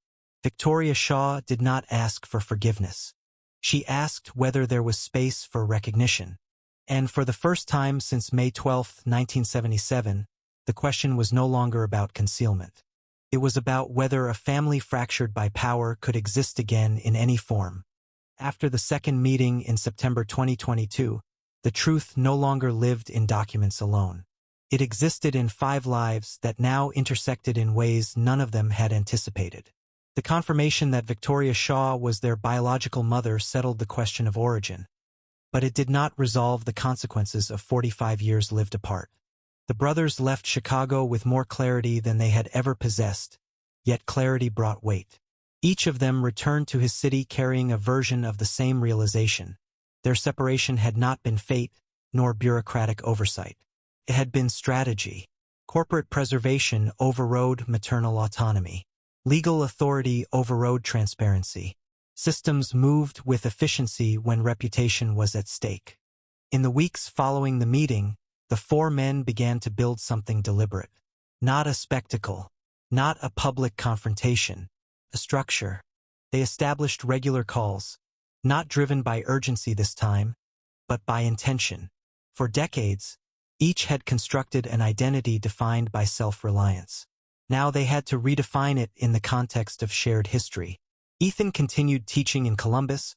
A: Victoria Shaw did not ask for forgiveness. She asked whether there was space for recognition. And for the first time since May 12, 1977, the question was no longer about concealment. It was about whether a family fractured by power could exist again in any form. After the second meeting in September 2022, the truth no longer lived in documents alone. It existed in 5 lives that now intersected in ways none of them had anticipated. The confirmation that Victoria Shaw was their biological mother settled the question of origin, but it did not resolve the consequences of 45 years lived apart. The brothers left Chicago with more clarity than they had ever possessed, yet clarity brought weight. Each of them returned to his city carrying a version of the same realization. Their separation had not been fate, nor bureaucratic oversight. It had been strategy. Corporate preservation overrode maternal autonomy. Legal authority overrode transparency. Systems moved with efficiency when reputation was at stake. In the weeks following the meeting, the four men began to build something deliberate. Not a spectacle, not a public confrontation, a structure. They established regular calls, not driven by urgency this time, but by intention. For decades, each had constructed an identity defined by self-reliance. Now they had to redefine it in the context of shared history. Ethan continued teaching in Columbus,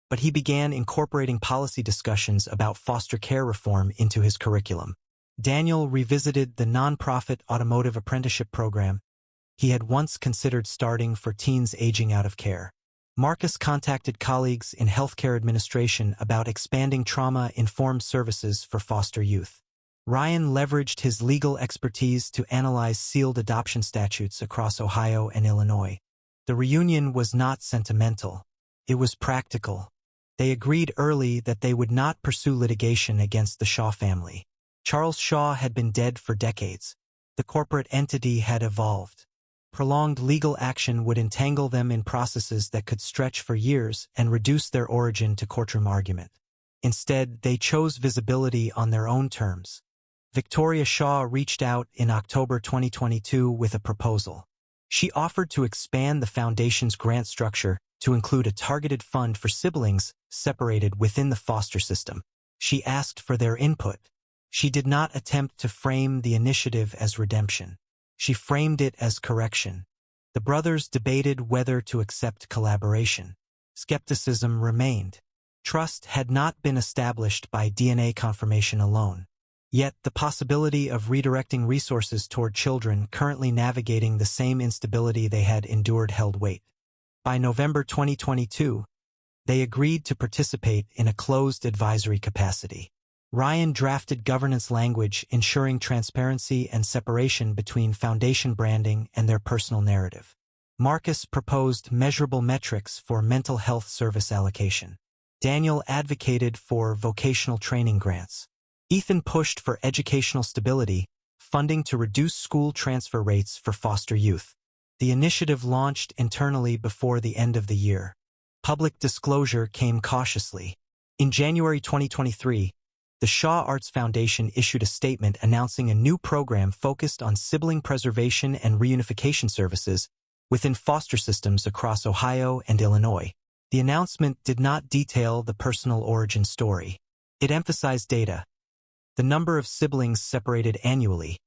A: but he began incorporating policy discussions about foster care reform into his curriculum. Daniel revisited the nonprofit automotive apprenticeship program he had once considered starting for teens aging out of care. Marcus contacted colleagues in healthcare administration about expanding trauma-informed services for foster youth. Ryan leveraged his legal expertise to analyze sealed adoption statutes across Ohio and Illinois. The reunion was not sentimental. It was practical. They agreed early that they would not pursue litigation against the Shaw family. Charles Shaw had been dead for decades. The corporate entity had evolved. Prolonged legal action would entangle them in processes that could stretch for years and reduce their origin to courtroom argument. Instead, they chose visibility on their own terms. Victoria Shaw reached out in October 2022 with a proposal. She offered to expand the foundation's grant structure to include a targeted fund for siblings separated within the foster system. She asked for their input. She did not attempt to frame the initiative as redemption. She framed it as correction. The brothers debated whether to accept collaboration. Skepticism remained. Trust had not been established by DNA confirmation alone. Yet the possibility of redirecting resources toward children currently navigating the same instability they had endured held weight. By November 2022, they agreed to participate in a closed advisory capacity. Ryan drafted governance language ensuring transparency and separation between foundation branding and their personal narrative. Marcus proposed measurable metrics for mental health service allocation. Daniel advocated for vocational training grants. Ethan pushed for educational stability, funding to reduce school transfer rates for foster youth. The initiative launched internally before the end of the year. Public disclosure came cautiously. In January 2023, the Shaw Arts Foundation issued a statement announcing a new program focused on sibling preservation and reunification services within foster systems across Ohio and Illinois. The announcement did not detail the personal origin story. It emphasized data, the number of siblings separated annually,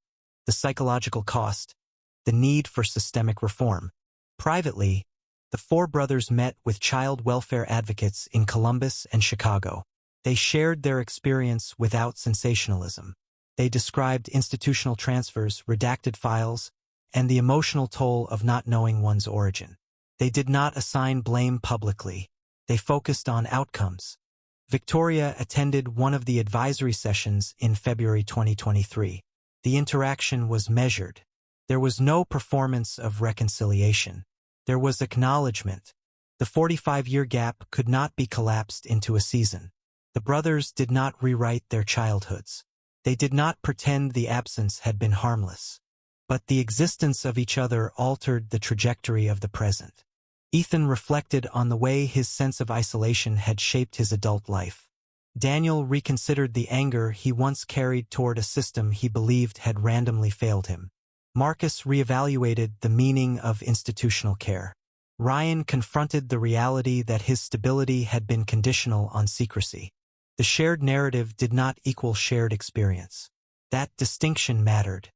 A: the psychological cost, the need for systemic reform. Privately, the four brothers met with child welfare advocates in Columbus and Chicago. They shared their experience without sensationalism. They described institutional transfers, redacted files, and the emotional toll of not knowing one's origin. They did not assign blame publicly. They focused on outcomes. Victoria attended one of the advisory sessions in February 2023. The interaction was measured. There was no performance of reconciliation. There was acknowledgement. The 45-year gap could not be collapsed into a season. The brothers did not rewrite their childhoods. They did not pretend the absence had been harmless. But the existence of each other altered the trajectory of the present. Ethan reflected on the way his sense of isolation had shaped his adult life. Daniel reconsidered the anger he once carried toward a system he believed had randomly failed him. Marcus reevaluated the meaning of institutional care. Ryan confronted the reality that his stability had been conditional on secrecy. The shared narrative did not equal shared experience. That distinction mattered.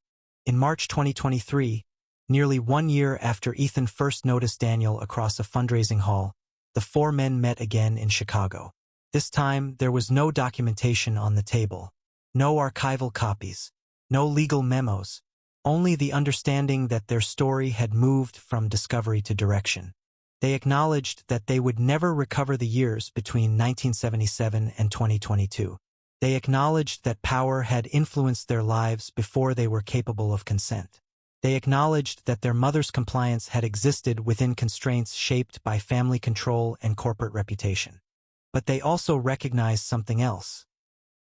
A: In March 2023, nearly 1 year after Ethan first noticed Daniel across a fundraising hall, the four men met again in Chicago. This time, there was no documentation on the table, no archival copies, no legal memos, only the understanding that their story had moved from discovery to direction. They acknowledged that they would never recover the years between 1977 and 2022. They acknowledged that power had influenced their lives before they were capable of consent. They acknowledged that their mother's compliance had existed within constraints shaped by family control and corporate reputation. But they also recognized something else.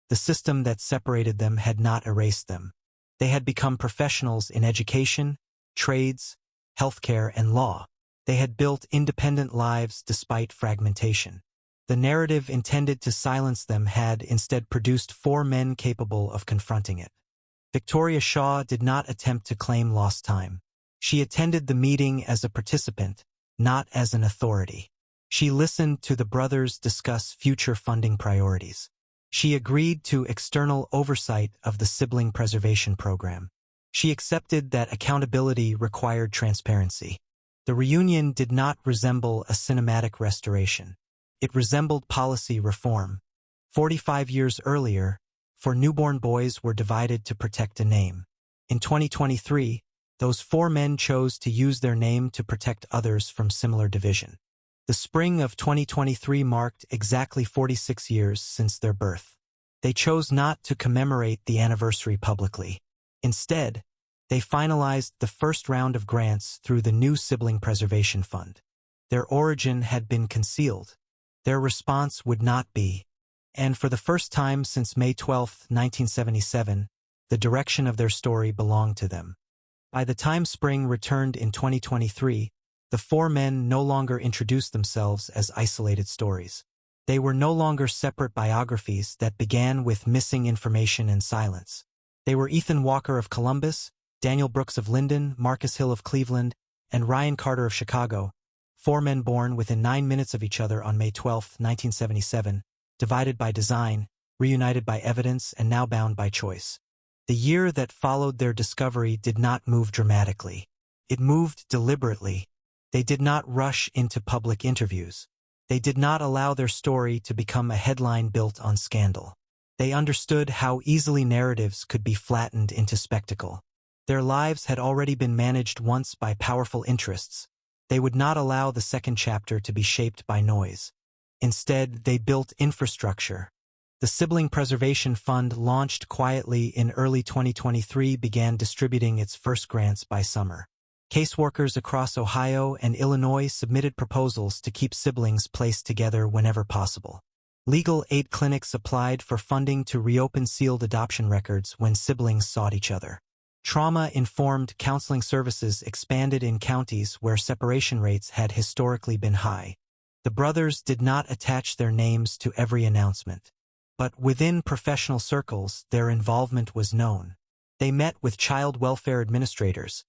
A: The system that separated them had not erased them. They had become professionals in education, trades, healthcare, and law. They had built independent lives despite fragmentation. The narrative intended to silence them had instead produced 4 men capable of confronting it. Victoria Shaw did not attempt to claim lost time. She attended the meeting as a participant, not as an authority. She listened to the brothers discuss future funding priorities. She agreed to external oversight of the sibling preservation program. She accepted that accountability required transparency. The reunion did not resemble a cinematic restoration. It resembled policy reform. 45 years earlier, 4 newborn boys were divided to protect a name. In 2023, those 4 men chose to use their name to protect others from similar division. The spring of 2023 marked exactly 46 years since their birth. They chose not to commemorate the anniversary publicly. Instead, they finalized the first round of grants through the new Sibling Preservation Fund. Their origin had been concealed. Their response would not be. And for the first time since May 12, 1977, the direction of their story belonged to them. By the time spring returned in 2023, the 4 men no longer introduced themselves as isolated stories. They were no longer separate biographies that began with missing information and silence. They were Ethan Walker of Columbus, Daniel Brooks of Linden, Marcus Hill of Cleveland, and Ryan Carter of Chicago, 4 men born within 9 minutes of each other on May 12, 1977, divided by design, reunited by evidence, and now bound by choice. The year that followed their discovery did not move dramatically. It moved deliberately. They did not rush into public interviews. They did not allow their story to become a headline built on scandal. They understood how easily narratives could be flattened into spectacle. Their lives had already been managed once by powerful interests. They would not allow the second chapter to be shaped by noise. Instead, they built infrastructure. The Sibling Preservation Fund, launched quietly in early 2023, began distributing its first grants by summer. Caseworkers across Ohio and Illinois submitted proposals to keep siblings placed together whenever possible. Legal aid clinics applied for funding to reopen sealed adoption records when siblings sought each other. Trauma-informed counseling services expanded in counties where separation rates had historically been high. The brothers did not attach their names to every announcement. But within professional circles, their involvement was known. They met with child welfare administrators,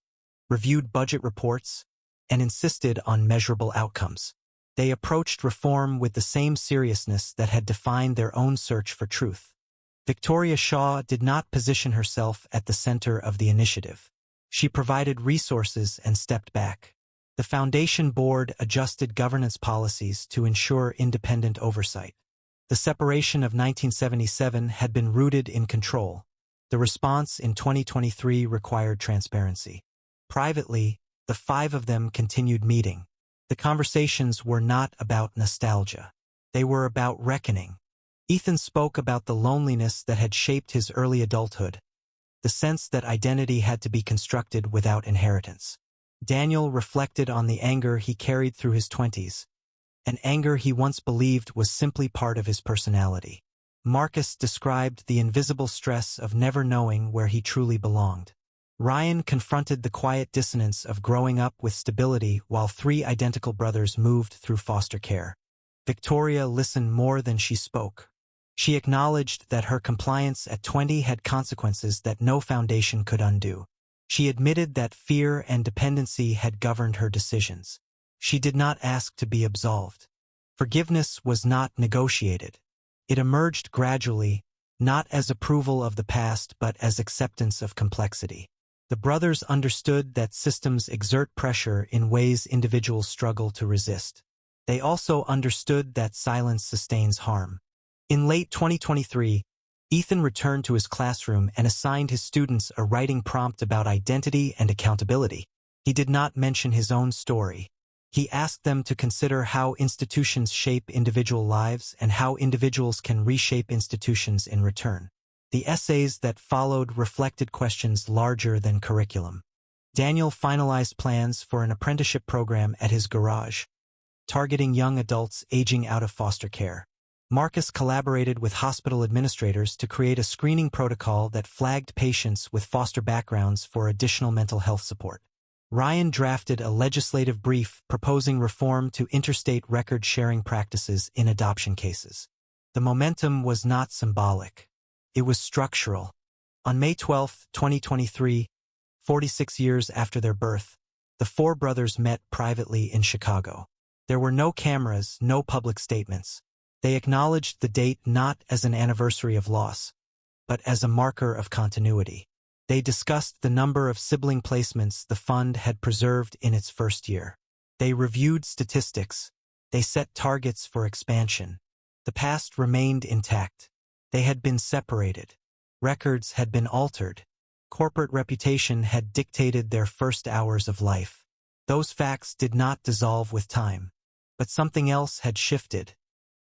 A: reviewed budget reports, and insisted on measurable outcomes. They approached reform with the same seriousness that had defined their own search for truth. Victoria Shaw did not position herself at the center of the initiative. She provided resources and stepped back. The Foundation Board adjusted governance policies to ensure independent oversight. The separation of 1977 had been rooted in control. The response in 2023 required transparency. Privately, the 5 of them continued meeting. The conversations were not about nostalgia. They were about reckoning. Ethan spoke about the loneliness that had shaped his early adulthood, the sense that identity had to be constructed without inheritance. Daniel reflected on the anger he carried through his 20s, an anger he once believed was simply part of his personality. Marcus described the invisible stress of never knowing where he truly belonged. Ryan confronted the quiet dissonance of growing up with stability while 3 identical brothers moved through foster care. Victoria listened more than she spoke. She acknowledged that her compliance at 20 had consequences that no foundation could undo. She admitted that fear and dependency had governed her decisions. She did not ask to be absolved. Forgiveness was not negotiated. It emerged gradually, not as approval of the past but as acceptance of complexity. The brothers understood that systems exert pressure in ways individuals struggle to resist. They also understood that silence sustains harm. In late 2023, Ethan returned to his classroom and assigned his students a writing prompt about identity and accountability. He did not mention his own story. He asked them to consider how institutions shape individual lives and how individuals can reshape institutions in return. The essays that followed reflected questions larger than curriculum. Daniel finalized plans for an apprenticeship program at his garage, targeting young adults aging out of foster care. Marcus collaborated with hospital administrators to create a screening protocol that flagged patients with foster backgrounds for additional mental health support. Ryan drafted a legislative brief proposing reform to interstate record-sharing practices in adoption cases. The momentum was not symbolic. It was structural. On May 12, 2023, 46 years after their birth, the four brothers met privately in Chicago. There were no cameras, no public statements. They acknowledged the date not as an anniversary of loss, but as a marker of continuity. They discussed the number of sibling placements the fund had preserved in its first year. They reviewed statistics. They set targets for expansion. The past remained intact. They had been separated. Records had been altered. Corporate reputation had dictated their first hours of life. Those facts did not dissolve with time. But something else had shifted.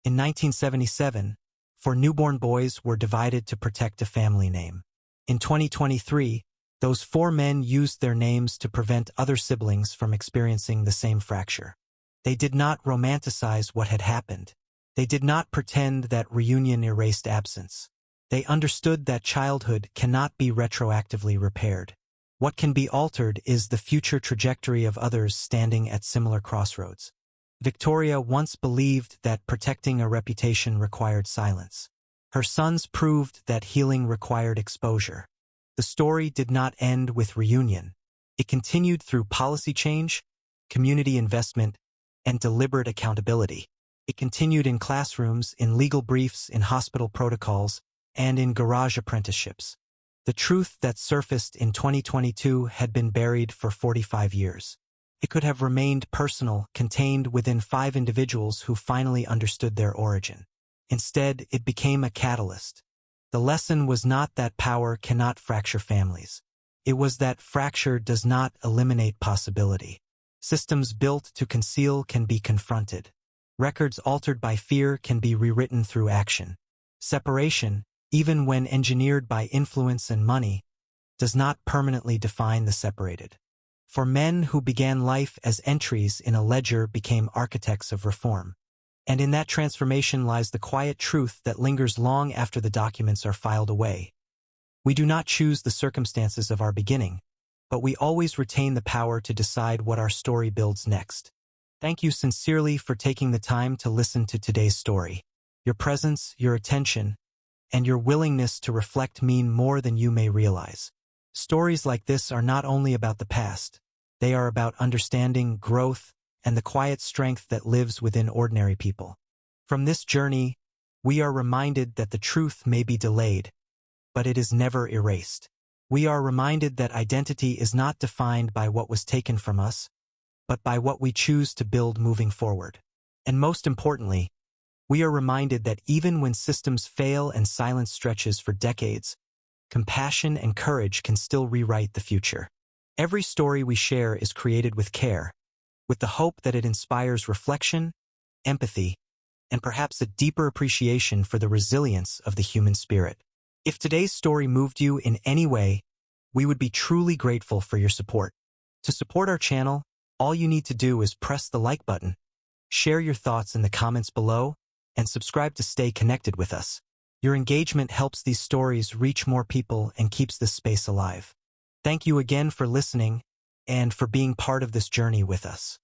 A: In 1977, four newborn boys were divided to protect a family name. In 2023, those four men used their names to prevent other siblings from experiencing the same fracture. They did not romanticize what had happened. They did not pretend that reunion erased absence. They understood that childhood cannot be retroactively repaired. What can be altered is the future trajectory of others standing at similar crossroads. Victoria once believed that protecting a reputation required silence. Her sons proved that healing required exposure. The story did not end with reunion. It continued through policy change, community investment, and deliberate accountability. It continued in classrooms, in legal briefs, in hospital protocols, and in garage apprenticeships. The truth that surfaced in 2022 had been buried for 45 years. It could have remained personal, contained within 5 individuals who finally understood their origin. Instead, it became a catalyst. The lesson was not that power cannot fracture families. It was that fracture does not eliminate possibility. Systems built to conceal can be confronted. Records altered by fear can be rewritten through action. Separation, even when engineered by influence and money, does not permanently define the separated. For men who began life as entries in a ledger became architects of reform. And in that transformation lies the quiet truth that lingers long after the documents are filed away. We do not choose the circumstances of our beginning, but we always retain the power to decide what our story builds next. Thank you sincerely for taking the time to listen to today's story. Your presence, your attention, and your willingness to reflect mean more than you may realize. Stories like this are not only about the past, they are about understanding, growth, and the quiet strength that lives within ordinary people. From this journey, we are reminded that the truth may be delayed, but it is never erased. We are reminded that identity is not defined by what was taken from us, but by what we choose to build moving forward. And most importantly, we are reminded that even when systems fail and silence stretches for decades, compassion and courage can still rewrite the future. Every story we share is created with care, with the hope that it inspires reflection, empathy, and perhaps a deeper appreciation for the resilience of the human spirit. If today's story moved you in any way, we would be truly grateful for your support. To support our channel, all you need to do is press the like button, share your thoughts in the comments below, and subscribe to stay connected with us. Your engagement helps these stories reach more people and keeps this space alive. Thank you again for listening and for being part of this journey with us.